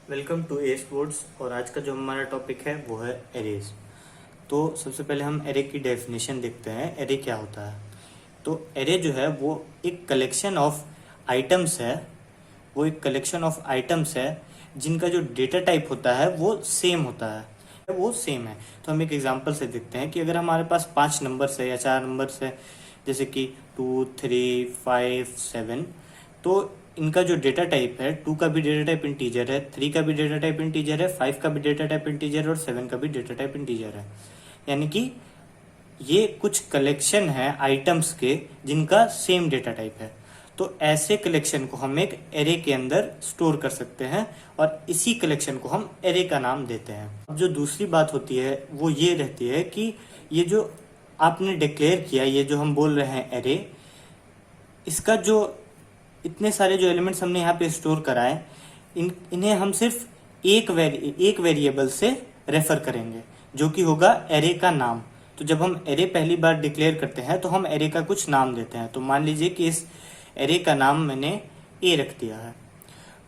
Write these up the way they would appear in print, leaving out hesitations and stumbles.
Welcome to A sports. और आज का जो हमारा टॉपिक है वो है एरेज। तो सबसे पहले हम एरे की डेफिनेशन देखते हैं, एरे क्या होता है। तो एरे जो है वो एक कलेक्शन ऑफ आइटम्स है, वो एक कलेक्शन ऑफ आइटम्स है जिनका जो डेटा टाइप होता है वो सेम होता है, वो सेम है। तो हम एक एग्जांपल से देखते हैं कि अगर हमारे पास 5 नंबर्स है या 4 नंबर्स है, जैसे कि 2, 3, 5, 7, तो इनका जो डेटा टाइप है, 2 का भी डेटा टाइप इंटीजर है, 3 का भी डेटा टाइप इंटीजर है, 5 का भी डेटा टाइप इंटीजर है और 7 का भी डेटा टाइप इंटीजर है। यानी कि ये कुछ कलेक्शन है आइटम्स के जिनका सेम डेटा टाइप है। तो ऐसे कलेक्शन को हम एक एरे के अंदर स्टोर कर सकते हैं और इसी कलेक्शन को हम एरे का नाम देते हैं। अब जो दूसरी बात होती है वो ये रहती है कि ये जो आपने डिक्लेयर किया, ये जो हम बोल रहे हैं एरे, इसका जो इतने सारे जो एलिमेंट्स हमने यहाँ पे स्टोर कराए, इन्हें हम सिर्फ एक वेरिएबल से रेफर करेंगे जो कि होगा एरे का नाम। तो जब हम एरे पहली बार डिक्लेयर करते हैं तो हम एरे का कुछ नाम देते हैं। तो मान लीजिए कि इस एरे का नाम मैंने ए रख दिया है।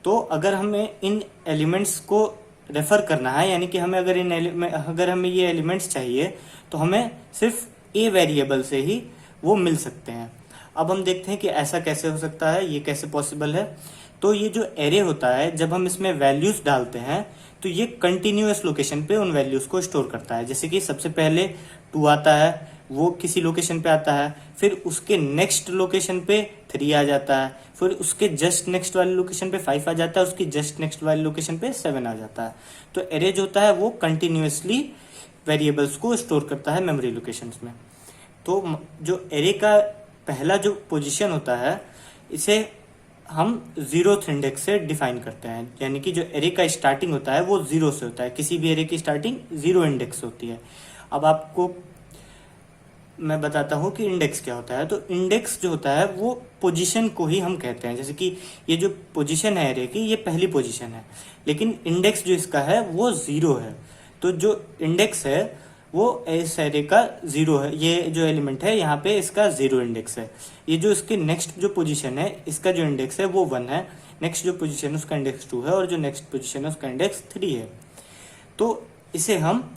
तो अगर हमें इन एलिमेंट्स को रेफर करना है, यानी कि हमें अगर हमें ये एलिमेंट्स चाहिए तो हमें सिर्फ ए वेरिएबल से ही वो मिल सकते हैं। अब हम देखते हैं कि ऐसा कैसे हो सकता है, ये कैसे पॉसिबल है। तो ये जो एरे होता है, जब हम इसमें वैल्यूज डालते हैं तो ये कंटिन्यूअस लोकेशन पे उन वैल्यूज को स्टोर करता है। जैसे कि सबसे पहले 2 आता है, वो किसी लोकेशन पे आता है, फिर उसके नेक्स्ट लोकेशन पे 3 आ जाता है, फिर उसके जस्ट नेक्स्ट वाले लोकेशन पे 5 आ जाता है, उसकी जस्ट नेक्स्ट वाले लोकेशन पे 7 आ जाता है। तो एरे जो होता है वो कंटिन्यूअसली वेरिएबल्स को स्टोर करता है मेमोरी लोकेशंस में। तो जो एरे का पहला जो पोजीशन होता है, इसे हम 0th इंडेक्स से डिफाइन करते हैं। यानी कि जो एरे का स्टार्टिंग होता है वो 0 से होता है, किसी भी एरे की स्टार्टिंग 0 इंडेक्स होती है। अब आपको मैं बताता हूँ कि इंडेक्स क्या होता है। तो इंडेक्स जो होता है वो पोजीशन को ही हम कहते हैं। जैसे कि ये जो पोजीशन है एरे की, ये पहली पोजीशन है, लेकिन इंडेक्स जो इसका है वो 0 है। तो जो इंडेक्स है वो इस एरे का 0 है। ये जो एलिमेंट है यहाँ पे इसका 0 इंडेक्स है। ये जो इसके नेक्स्ट जो पोजीशन है, इसका जो इंडेक्स है वो 1 है, नेक्स्ट जो पोजीशन है उसका इंडेक्स 2 है और जो नेक्स्ट पोजीशन है उसका इंडेक्स 3 है। तो इसे हम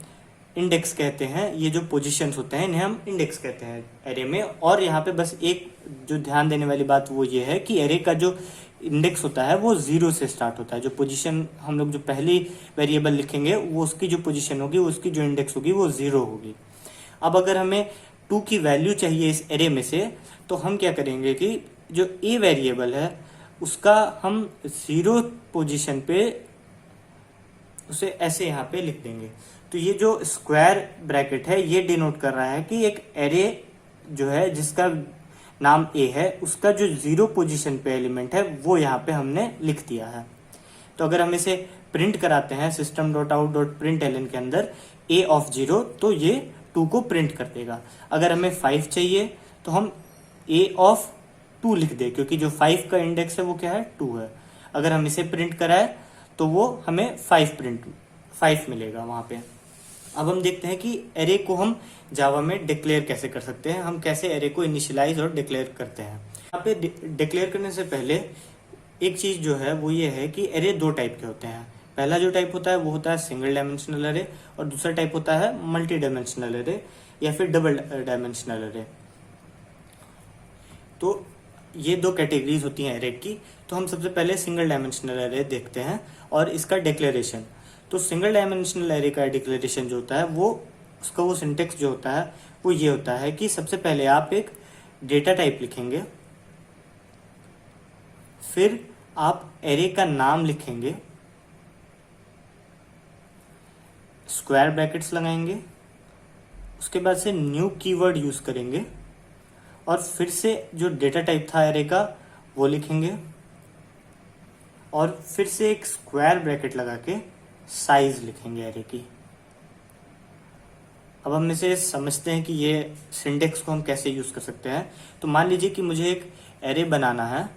इंडेक्स कहते हैं। ये जो पोजीशंस होते हैं इन्हें हम इंडेक्स कहते हैं एरे में। और यहाँ पे बस एक जो ध्यान देने वाली बात वो ये है कि एरे का जो इंडेक्स होता है वो 0 से स्टार्ट होता है। जो पोजीशन हम लोग जो पहली वेरिएबल लिखेंगे वो उसकी जो पोजीशन होगी, उसकी जो इंडेक्स होगी वो 0 होगी। अब अगर हमें 2 की वैल्यू चाहिए इस एरे में से, तो हम क्या करेंगे कि जो ए वेरिएबल है उसका हम 0 पोजीशन पे उसे ऐसे यहाँ पे लिख देंगे। तो ये जो स्क्वायर ब्रैकेट है ये डिनोट कर रहा है कि एक एरे जो है जिसका नाम ए है, उसका जो 0 पोजीशन पे एलिमेंट है वो यहाँ पे हमने लिख दिया है। तो अगर हम इसे प्रिंट कराते हैं system.out.println के अंदर a ऑफ 0, तो ये 2 को प्रिंट कर देगा। अगर हमें 5 चाहिए तो हम a ऑफ 2 लिख दे, क्योंकि जो 5 का इंडेक्स है वो क्या है, 2 है। अगर हम इसे प्रिंट कराए तो वो हमें 5 मिलेगा वहां पे। अब हम देखते हैं कि एरे को हम जावा में डिक्लेयर कैसे कर सकते हैं, हम कैसे एरे को इनिशियलाइज और डिक्लेयर करते हैं। यहाँ पे डिक्लेयर करने से पहले एक चीज जो है वो ये है कि एरे 2 टाइप के होते हैं। पहला जो टाइप होता है वो होता है सिंगल डायमेंशनल एरे, और दूसरा टाइप होता है मल्टी डायमेंशनल एरे या फिर डबल डायमेंशनल एरे। तो ये 2 कैटेगरीज होती हैं एरे की। तो हम सबसे पहले सिंगल डायमेंशनल एरे देखते हैं और इसका डिक्लेरेशन। तो सिंगल डायमेंशनल एरे का डिक्लेरेशन जो होता है वो उसका वो सिंटेक्स जो होता है वो ये होता है कि सबसे पहले आप एक डेटा टाइप लिखेंगे, फिर आप एरे का नाम लिखेंगे, स्क्वायर ब्रैकेट्स लगाएंगे, उसके बाद से न्यू कीवर्ड यूज करेंगे और फिर से जो डेटा टाइप था एरे का वो लिखेंगे और फिर से एक स्क्वायर ब्रैकेट लगा के साइज लिखेंगे एरे की। अब हम इसे समझते हैं कि ये सिंटेक्स को हम कैसे यूज कर सकते हैं। तो मान लीजिए कि मुझे एक एरे बनाना है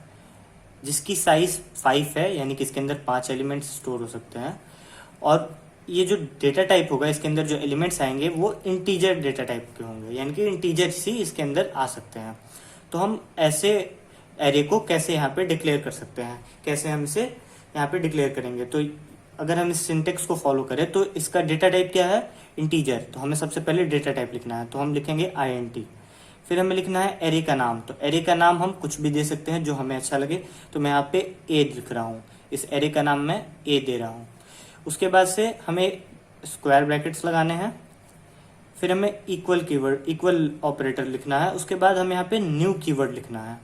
जिसकी साइज 5 है, यानी कि इसके अंदर 5 एलिमेंट्स स्टोर हो सकते हैं, और ये जो डेटा टाइप होगा इसके अंदर जो एलिमेंट्स आएंगे वो इंटीजर डेटा टाइप के होंगे, यानी कि इंटीजर्स ही इसके अंदर आ सकते हैं। तो हम ऐसे एरे को कैसे यहाँ पे डिक्लेयर कर सकते हैं, कैसे हम इसे यहाँ पे डिक्लेयर करेंगे। तो अगर हम इस सिंटेक्स को फॉलो करें तो इसका डेटा टाइप क्या है, इंटीजर। तो हमें सबसे पहले डेटा टाइप लिखना है, तो हम लिखेंगे int। फिर हमें लिखना है एरे का नाम। तो एरे का नाम हम कुछ भी दे सकते हैं जो हमें अच्छा लगे। तो मैं यहाँ पे ए लिख रहा हूँ, इस एरे का नाम मैं ए दे रहा हूँ। उसके बाद से हमें स्क्वायर ब्रैकेट्स लगाने हैं, फिर हमें इक्वल कीवर्ड, इक्वल ऑपरेटर लिखना है। उसके बाद हमें यहाँ पे न्यू कीवर्ड लिखना है।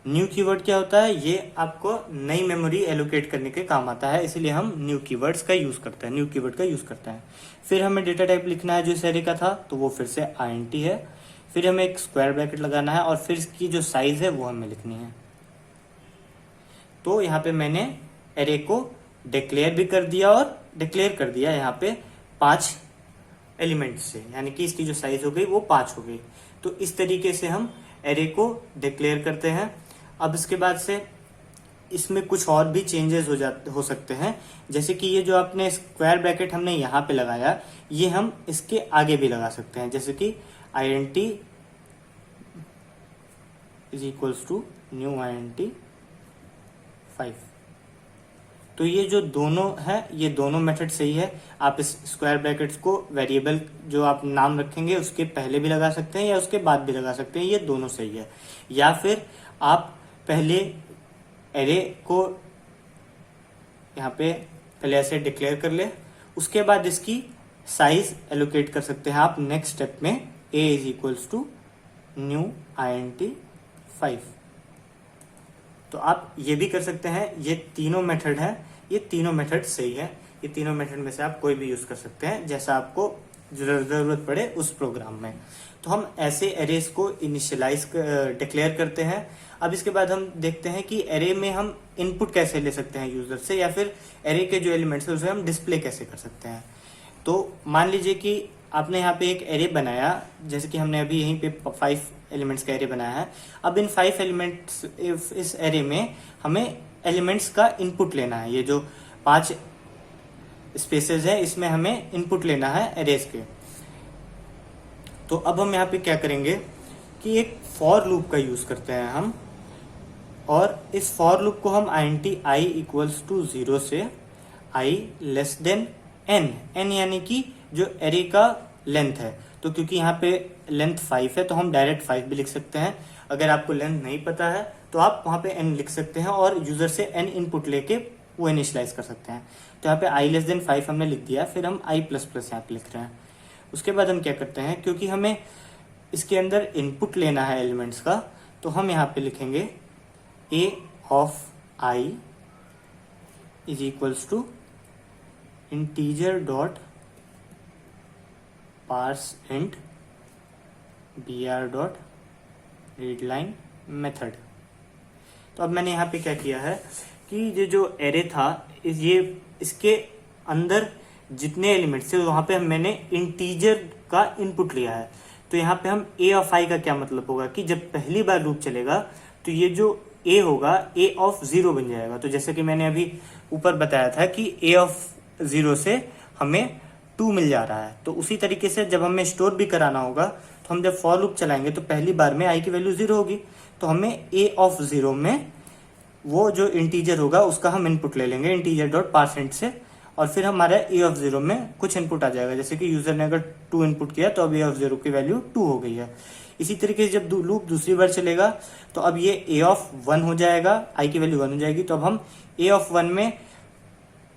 न्यू कीवर्ड क्या होता है, ये आपको नई मेमोरी एलोकेट करने के काम आता है, इसलिए हम न्यू कीवर्ड्स का यूज करते हैं, न्यू कीवर्ड का यूज करते हैं। फिर हमें डेटा टाइप लिखना है जो इस एरे का था, तो वो फिर से int है। फिर हमें एक स्क्वायर ब्रैकेट लगाना है और फिर इसकी जो साइज है वो हमें लिखनी है। तो यहाँ पे मैंने एरे को डिक्लेयर भी कर दिया और डिक्लेयर कर दिया यहाँ पे 5 एलिमेंट्स से, यानी कि इसकी जो साइज हो गई वो 5 हो गई। तो इस तरीके से हम एरे को डिक्लेयर करते हैं। अब इसके बाद से इसमें कुछ और भी चेंजेस हो सकते हैं, जैसे कि ये जो आपने स्क्वायर ब्रैकेट हमने यहाँ पे लगाया, ये हम इसके आगे भी लगा सकते हैं, जैसे कि int is equals to new int 5। तो ये जो दोनों है, ये दोनों मेथड सही है। आप इस स्क्वायर ब्रैकेट्स को वेरिएबल जो आप नाम रखेंगे उसके पहले भी लगा सकते हैं या उसके बाद भी लगा सकते हैं, ये दोनों सही है। या फिर आप पहले एरे को यहाँ पे पहले ऐसे डिक्लेयर कर ले, उसके बाद इसकी साइज एलोकेट कर सकते हैं आप नेक्स्ट स्टेप में, a is equals to new int 5। तो आप ये भी कर सकते हैं। ये तीनों मेथड है, ये तीनों मेथड सही है। ये तीनों मेथड में से आप कोई भी यूज कर सकते हैं जैसा आपको जरूरत पड़े उस प्रोग्राम में। तो हम ऐसे एरेस को इनिशियलाइज डिक्लेयर करते हैं। अब इसके बाद हम देखते हैं कि एरे में हम इनपुट कैसे ले सकते हैं यूजर से, या फिर एरे के जो एलिमेंट्स है उसे हम डिस्प्ले कैसे कर सकते हैं। तो मान लीजिए कि आपने यहाँ पे एक एरे बनाया, जैसे कि हमने अभी यहीं पे 5 एलिमेंट्स का एरे बनाया है। अब इन 5 एलिमेंट्स, इस एरे में हमें एलिमेंट्स का इनपुट लेना है। ये जो 5 स्पेसेस है इसमें हमें इनपुट लेना है एरेस के। तो अब हम यहाँ पे क्या करेंगे कि एक फॉर लूप का यूज करते हैं हम, और इस फॉर लूप को हम int i इक्वल्स टू 0 से i लेस देन n यानी कि जो एरे का लेंथ है। तो क्योंकि यहाँ पे लेंथ 5 है तो हम डायरेक्ट 5 भी लिख सकते हैं। अगर आपको लेंथ नहीं पता है तो आप वहाँ पे n लिख सकते हैं और यूजर से n इनपुट लेके वो इनिशियलाइज कर सकते हैं। तो यहाँ पे i लेस देन 5 हमने लिख दिया, फिर हम i प्लस प्लस यहाँ पे लिख रहे हैं। उसके बाद हम क्या करते हैं, क्योंकि हमें इसके अंदर इनपुट लेना है एलिमेंट्स का, तो हम यहाँ पे लिखेंगे a of i is equals to integer dot parse int br dot read line method. तो अब मैंने यहाँ पे क्या किया है कि ये जो एरे था, ये इसके अंदर जितने एलिमेंट्स थे वहाँ पे मैंने इंटीजर का इनपुट लिया है। तो यहाँ पे हम a ऑफ i का क्या मतलब होगा कि जब पहली बार लूप चलेगा तो ये जो a होगा a ऑफ 0 बन जाएगा। तो जैसे कि मैंने अभी ऊपर बताया था कि a ऑफ 0 से हमें 2 मिल जा रहा है। तो उसी तरीके से जब हमें स्टोर भी कराना होगा तो हम जब फॉर लूप चलाएंगे तो पहली बार में i की वैल्यू 0 होगी, तो हमें a ऑफ 0 में वो जो इंटीजर होगा उसका हम इनपुट ले लेंगे इंटीजर डॉट पार्सेंट से, और फिर हमारा a ऑफ 0 में कुछ इनपुट आ जाएगा। जैसे कि यूजर ने अगर 2 इनपुट किया तो अब a ऑफ 0 की वैल्यू 2 हो गई है। इसी तरीके से जब लूप दूसरी बार चलेगा तो अब ये a ऑफ 1 हो जाएगा, i की वैल्यू 1 हो जाएगी। तो अब हम a ऑफ 1 में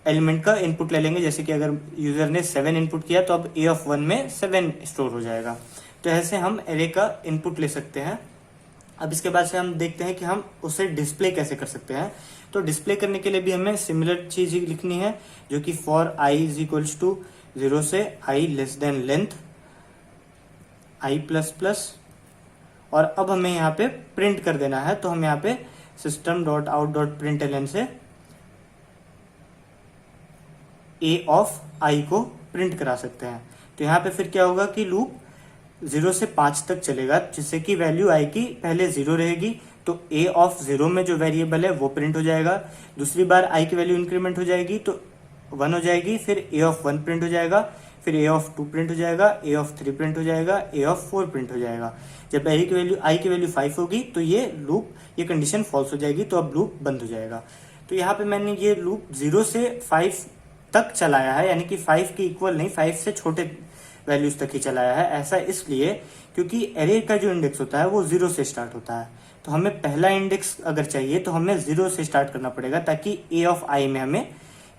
एलिमेंट का इनपुट ले लेंगे। जैसे कि अगर यूजर ने 7 इनपुट किया तो अब a ऑफ 1 में 7 स्टोर हो जाएगा। तो ऐसे हम एरे का इनपुट ले सकते हैं। अब इसके बाद से हम देखते हैं कि हम उसे डिस्प्ले कैसे कर सकते हैं। तो डिस्प्ले करने के लिए भी हमें सिमिलर चीज लिखनी है, जो कि for i is equals to 0 से i less than length i plus plus, और अब हमें यहाँ पे प्रिंट कर देना है। तो हम यहाँ पे system dot out dot println से a ऑफ i को प्रिंट करा सकते हैं। तो यहाँ पे फिर क्या होगा कि लूप 0 से 5 तक चलेगा, जिससे कि वैल्यू i की पहले 0 रहेगी। तो a ऑफ 0 में जो वेरिएबल है वो प्रिंट हो जाएगा। दूसरी बार i की वैल्यू इंक्रीमेंट हो जाएगी तो 1 हो जाएगी, फिर a ऑफ 1 प्रिंट हो जाएगा, फिर a ऑफ 2 प्रिंट हो जाएगा, a ऑफ 3 प्रिंट हो जाएगा, a ऑफ 4 प्रिंट हो जाएगा। जब i की वैल्यू 5 होगी तो ये कंडीशन फॉल्स हो जाएगी, तो अब लूप बंद हो जाएगा। तो यहाँ पे मैंने ये लूप 0 से 5 तक चलाया है, यानी कि 5 के इक्वल नहीं, 5 से छोटे वैल्यूज तक ही चलाया है। ऐसा इसलिए क्योंकि एरे का जो इंडेक्स होता है वो 0 से स्टार्ट होता है, तो हमें पहला इंडेक्स अगर चाहिए तो हमें 0 से स्टार्ट करना पड़ेगा, ताकि ए ऑफ आई में हमें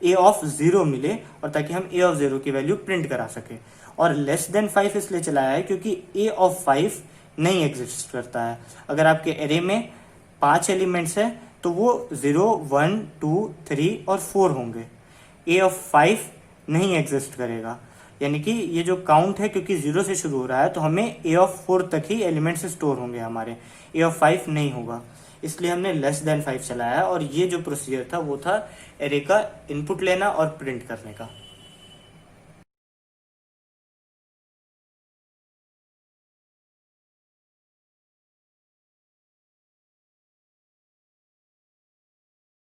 ए ऑफ 0 मिले और ताकि हम ए ऑफ 0 की वैल्यू प्रिंट करा सके। और लेस देन 5 इसलिए चलाया है क्योंकि ए ऑफ 5 नहीं एग्जिस्ट करता है। अगर आपके एरे में 5 एलिमेंट्स है तो वो 0, 1, 2, 3 और 4 होंगे। ए ऑफ 5 नहीं एग्जिस्ट करेगा, यानी कि ये जो काउंट है क्योंकि 0 से शुरू हो रहा है तो हमें ए ऑफ 4 तक ही एलिमेंट्स स्टोर होंगे हमारे, ए ऑफ 5 नहीं होगा, इसलिए हमने लेस देन 5 चलाया है। और ये जो प्रोसीजर था वो था एरे का इनपुट लेना और प्रिंट करने का।